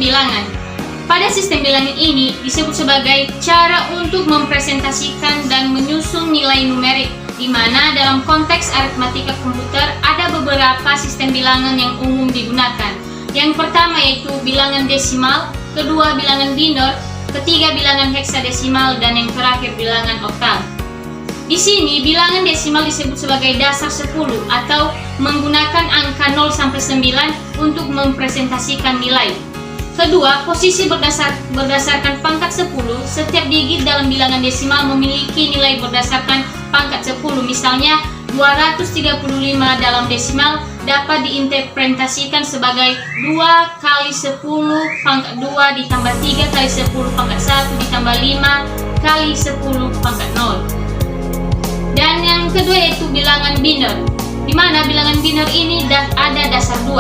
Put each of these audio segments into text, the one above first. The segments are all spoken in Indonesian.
bilangan. Pada sistem bilangan ini disebut sebagai cara untuk mempresentasikan dan menyusun nilai numerik, di mana dalam konteks aritmatika komputer ada beberapa sistem bilangan yang umum digunakan. Yang pertama yaitu bilangan desimal, kedua bilangan binor, ketiga bilangan heksadesimal, dan yang terakhir bilangan oktal. Di sini bilangan desimal disebut sebagai dasar 10 atau menggunakan angka 0 sampai 9 untuk mempresentasikan nilai. Kedua, posisi berdasarkan pangkat 10. Setiap digit dalam bilangan desimal memiliki nilai berdasarkan pangkat 10. Misalnya 235 dalam desimal dapat diinterpretasikan sebagai 2 kali 10 pangkat 2 ditambah 3 kali 10 pangkat 1 ditambah 5 kali 10 pangkat 0. Dan yang kedua yaitu bilangan binor, di mana bilangan binor ini ada dasar 2,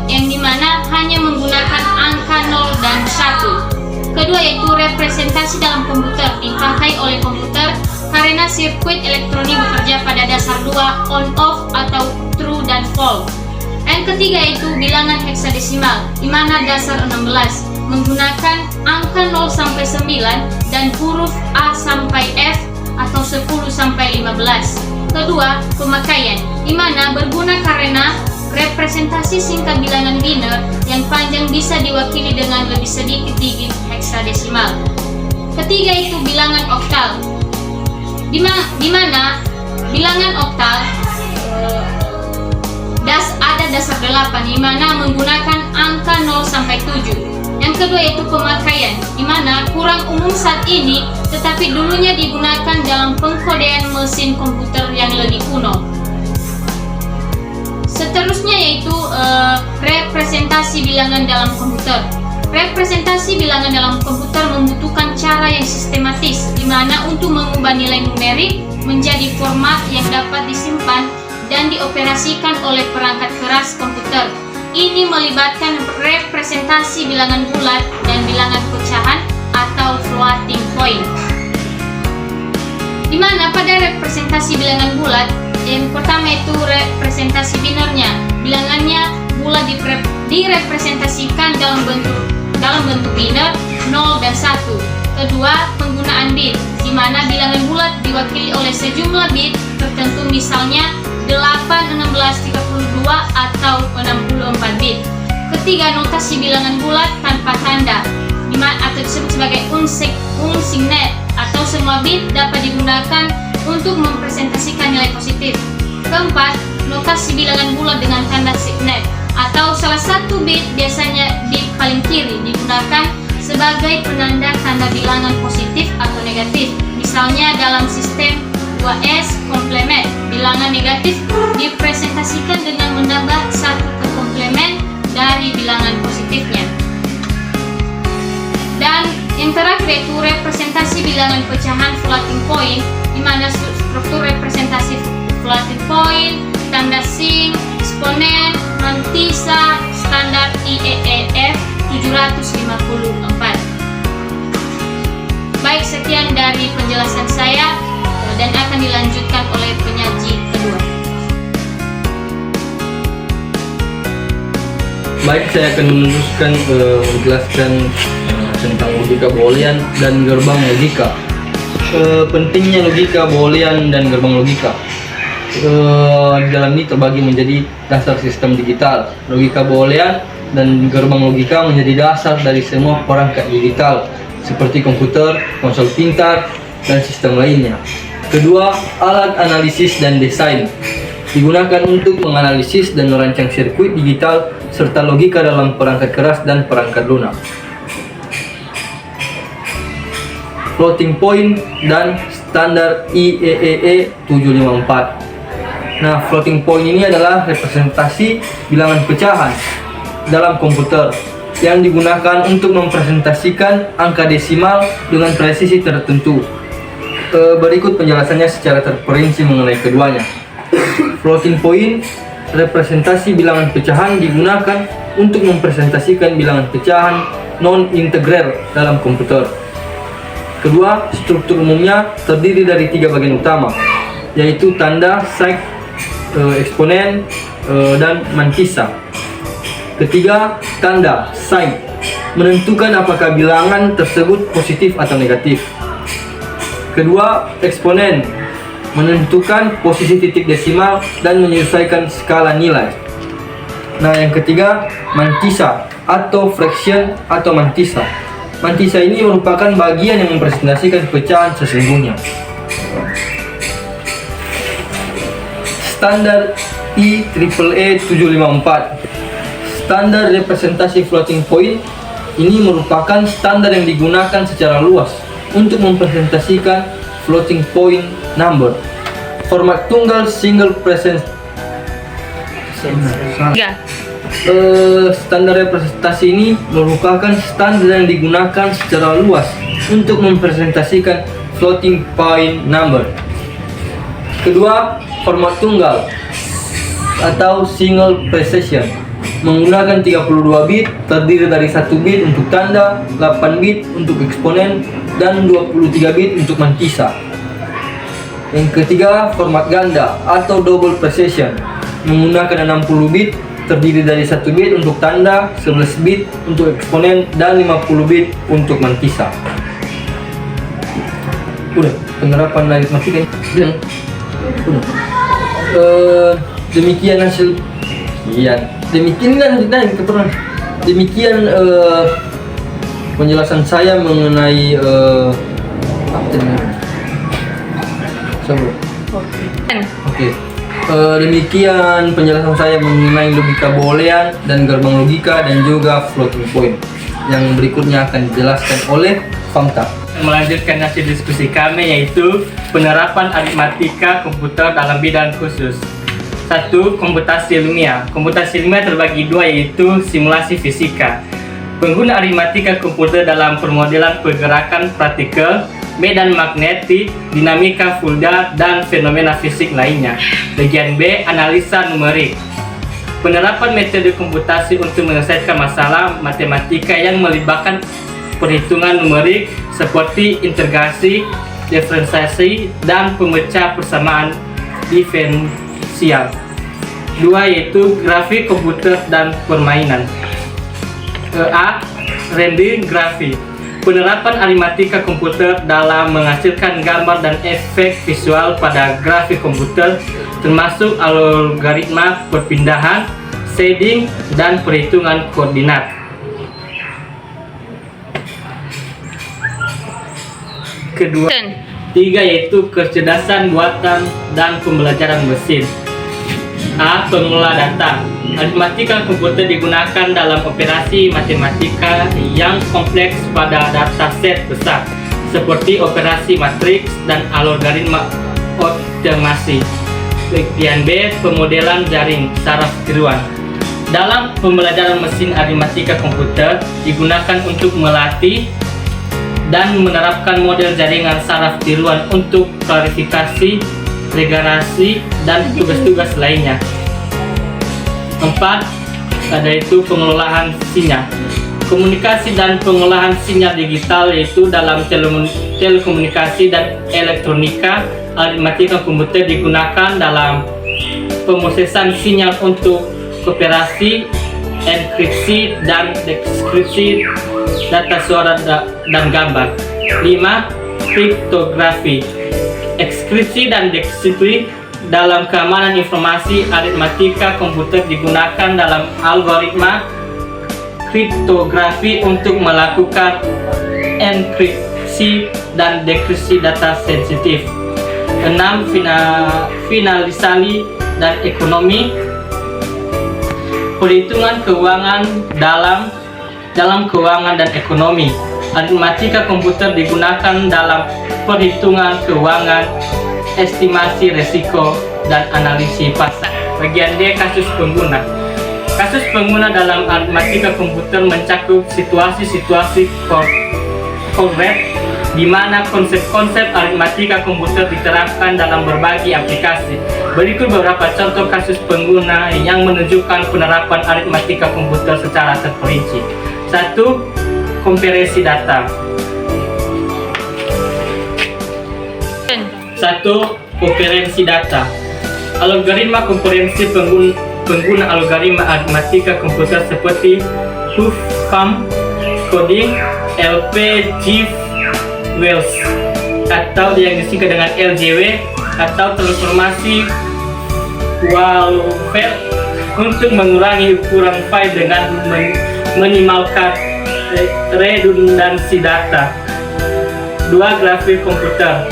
yang dimana hanya menggunakan angka 0 dan 1. Kedua yaitu representasi dalam komputer, dipakai oleh komputer karena sirkuit elektronik bekerja pada dasar 2, on off atau true dan false. Yang ketiga yaitu bilangan heksadesimal, di mana dasar 16 menggunakan angka 0 sampai 9 dan huruf A sampai F atau 10 sampai 15. Kedua, pemakaian, di mana berguna karena representasi singkat bilangan binor yang panjang bisa diwakili dengan lebih sedikit digit heksadesimal. Ketiga itu bilangan oktal, di mana bilangan oktal ada dasar 8, di mana menggunakan angka 0 sampai 7. Yang kedua yaitu pemakaian, di mana kurang umum saat ini tetapi dulunya digunakan dalam pengkodean mesin komputer yang lebih kuno. Seterusnya yaitu representasi bilangan dalam komputer. Representasi bilangan dalam komputer membutuhkan cara yang sistematis, di mana untuk mengubah nilai numerik menjadi format yang dapat disimpan dan dioperasikan oleh perangkat keras komputer. Ini melibatkan representasi bilangan bulat dan bilangan pecahan atau floating point. Di mana pada representasi bilangan bulat, yang pertama itu representasi binornya, bilangannya bulat direpresentasikan dalam bentuk binor 0 dan 1. Kedua, penggunaan bit, di mana bilangan bulat diwakili oleh sejumlah bit tertentu, misalnya 8, 16, 32 atau 64 bit. Ketiga, notasi bilangan bulat tanpa tanda, atau disebut sebagai unsignet, atau semua bit dapat digunakan untuk mempresentasikan nilai positif. Keempat, notasi bilangan bulat dengan tanda signet, atau salah satu bit, biasanya bit paling kiri, digunakan sebagai penanda tanda bilangan positif atau negatif. Misalnya dalam sistem 2S komplement, bilangan negatif dipresentasikan dengan menambah satu ke komplement dari bilangan positifnya. Dan yang terakhir yaitu representasi bilangan pecahan floating point, di mana struktur representasi floating point, tanda sing, eksponen, mantisa, standar IEEF 754. Baik, sekian dari penjelasan saya dan akan dilanjutkan oleh penyaji kedua. Baik, saya akan meneruskan menjelaskan tentang logika boolean dan gerbang logika. Pentingnya logika boolean dan gerbang logika. Di dalam ini terbagi menjadi dasar sistem digital. Logika boolean dan gerbang logika menjadi dasar dari semua perangkat digital seperti komputer, konsol pintar, dan sistem lainnya. Kedua, alat analisis dan desain digunakan untuk menganalisis dan merancang sirkuit digital serta logika dalam perangkat keras dan perangkat lunak. Floating point dan standar IEEE 754. Nah, floating point ini adalah representasi bilangan pecahan dalam komputer yang digunakan untuk mempresentasikan angka desimal dengan presisi tertentu. Berikut penjelasannya secara terperinci mengenai keduanya. Floating point, representasi bilangan pecahan digunakan untuk mempresentasikan bilangan pecahan non-integral dalam komputer. Kedua, struktur umumnya terdiri dari 3 bagian utama, yaitu tanda, sig, eksponen, dan mantissa. Ketiga, tanda, sig, menentukan apakah bilangan tersebut positif atau negatif. Kedua, eksponen, menentukan posisi titik desimal dan menyesuaikan skala nilai. Nah, yang ketiga, mantisa atau fraction atau mantisa. Mantisa ini merupakan bagian yang mempresentasikan pecahan sesungguhnya. Standar IEEE 754. Standar representasi floating point ini merupakan standar yang digunakan secara luas untuk mempresentasikan floating point number. Format tunggal single present. Standar representasi ini merupakan standar yang digunakan secara luas untuk mempresentasikan floating point number. Kedua, format tunggal atau single precision menggunakan 32 bit, terdiri dari 1 bit untuk tanda, 8 bit untuk eksponen, dan 23 bit untuk mantisa. Yang ketiga, format ganda atau double precision menggunakan 60 bit, terdiri dari 1 bit untuk tanda, 11 bit untuk eksponen, dan 50 bit untuk mantisa. Udah, penerapan aritmatika ini. Udah. Demikian hasil. Iya. Demikian penjelasan saya mengenai Oke. Demikian penjelasan saya mengenai logika boolean dan gerbang logika dan juga floating point. Yang berikutnya akan dijelaskan oleh Famta. Melanjutkan hasil diskusi kami, yaitu penerapan aritmatika komputer dalam bidang khusus. 1. Komputasi ilmiah. Komputasi ilmiah terbagi dua, yaitu simulasi fisika. Pengguna aritmatika komputer dalam permodelan pergerakan partikel, medan magnetik, dinamika fluida, dan fenomena fisik lainnya. Bagian B. Analisa numerik. Penerapan metode komputasi untuk menyelesaikan masalah matematika yang melibatkan perhitungan numerik seperti integrasi, diferensiasi, dan pemecah persamaan diferensial. 2. Yaitu grafik komputer dan permainan. A. Rendering grafik. Penerapan aritmatika komputer dalam menghasilkan gambar dan efek visual pada grafik komputer, termasuk algoritma perpindahan, shading, dan perhitungan koordinat. Kedua, 3. Yaitu kecerdasan buatan dan pembelajaran mesin. A. Pengelola data. Aritmatika komputer digunakan dalam operasi matematika yang kompleks pada dataset besar, seperti operasi matriks dan algoritma otomasi. Bagian B. Pemodelan jaring saraf tiruan. Dalam pembelajaran mesin, aritmatika komputer digunakan untuk melatih dan menerapkan model jaringan saraf tiruan untuk klarifikasi, regresi, dan tugas-tugas lainnya. 4. Yaitu pengelolaan sinyal. Komunikasi dan pengolahan sinyal digital, yaitu dalam telekomunikasi dan elektronika. Aritmatika komputer digunakan dalam pemrosesan sinyal untuk operasi, enkripsi, dan dekripsi data suara dan gambar. 5. Kriptografi. Ekskripsi dan dekripsi dalam keamanan informasi. Aritmatika komputer digunakan dalam algoritma kriptografi untuk melakukan enkripsi dan dekripsi data sensitif. 6. Finalisasi dan ekonomi. Perhitungan keuangan dalam keuangan dan ekonomi. Aritmatika komputer digunakan dalam perhitungan keuangan, estimasi risiko, dan analisis pasar. Bagian D. Kasus pengguna. Kasus pengguna dalam aritmatika komputer mencakup situasi-situasi konkret di mana konsep-konsep aritmatika komputer diterapkan dalam berbagai aplikasi. Berikut beberapa contoh kasus pengguna yang menunjukkan penerapan aritmatika komputer secara terperinci. 1. Komparasi data. 1. Komparasi data. Algoritma komparasi pengguna algoritma aritmatika komputer seperti Huffman coding LP GIF Wells atau yang disingkat dengan LJW atau transformasi Walfeld untuk mengurangi ukuran file dengan minimalkan redundansi data. 2. Grafik komputer,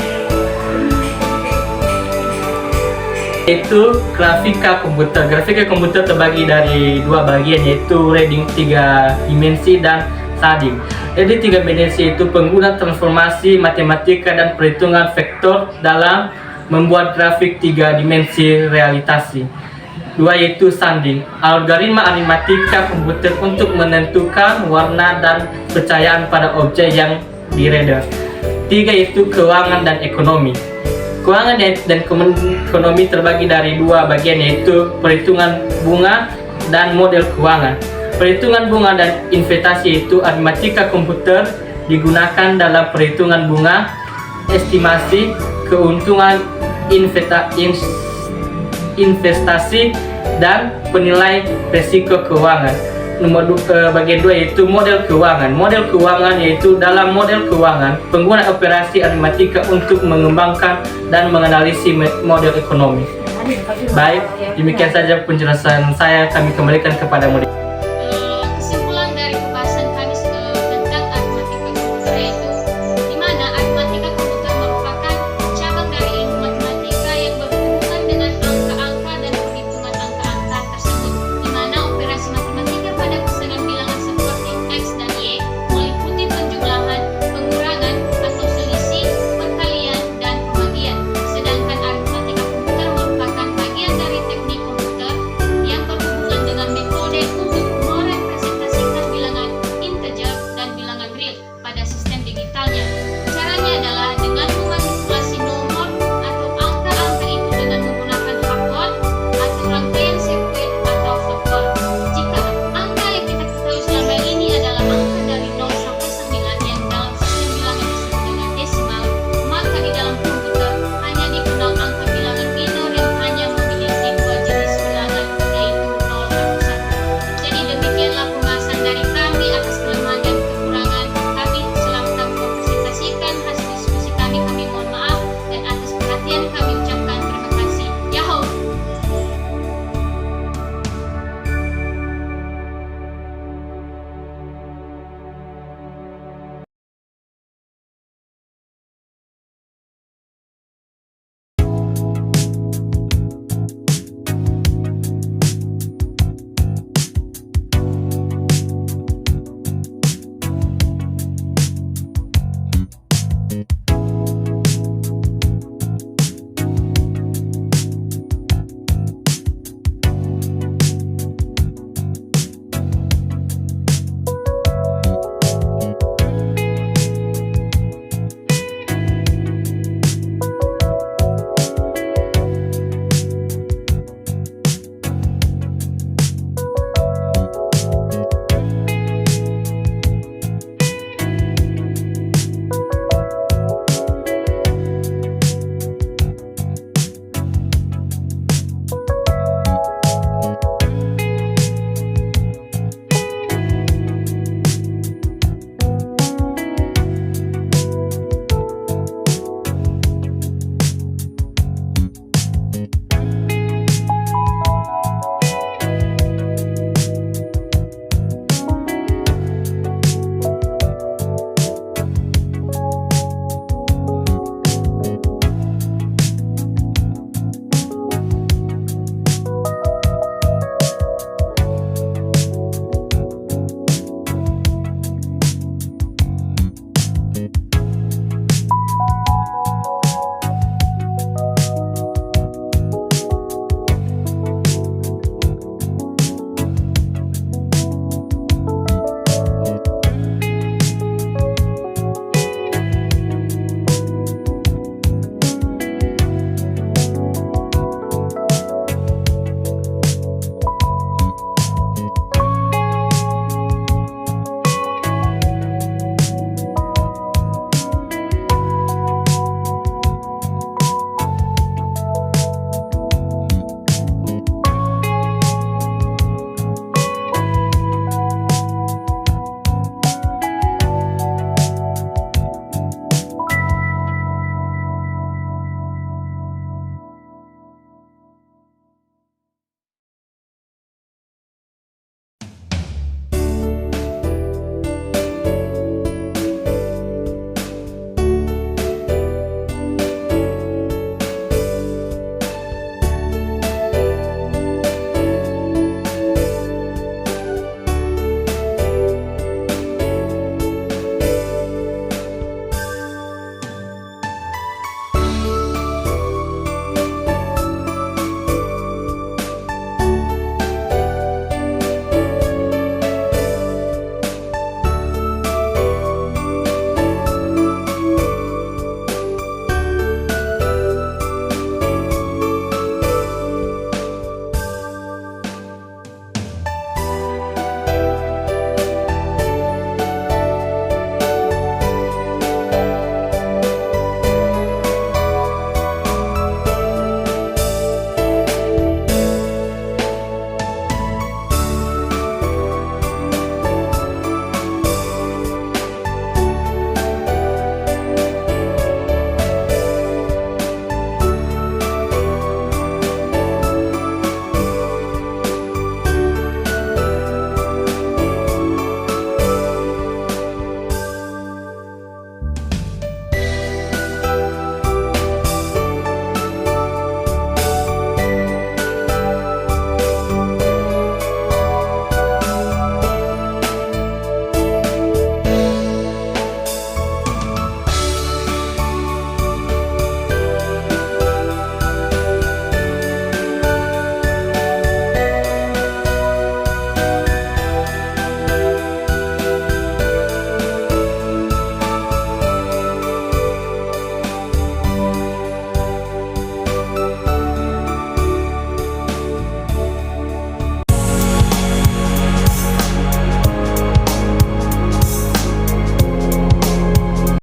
yaitu grafika komputer. Grafika komputer terbagi dari dua bagian, yaitu reading 3 dimensi dan shading. Jadi 3 dimensi itu pengguna transformasi matematika dan perhitungan vektor dalam membuat grafik 3 dimensi realitasi. 2 yaitu shading, algoritma aritmatika komputer untuk menentukan warna dan percayaan pada objek yang di-render. 3 yaitu keuangan dan ekonomi. Keuangan dan ekonomi terbagi dari 2 bagian, yaitu perhitungan bunga dan model keuangan. Perhitungan bunga dan investasi, yaitu aritmatika komputer digunakan dalam perhitungan bunga, estimasi keuntungan investasi dan penilai risiko keuangan. Bagian 2 yaitu model keuangan. Model keuangan yaitu dalam model keuangan pengguna operasi aritmatika untuk mengembangkan dan menganalisis model ekonomi. Baik, demikian saja penjelasan saya. Kami kembalikan kepada moderator.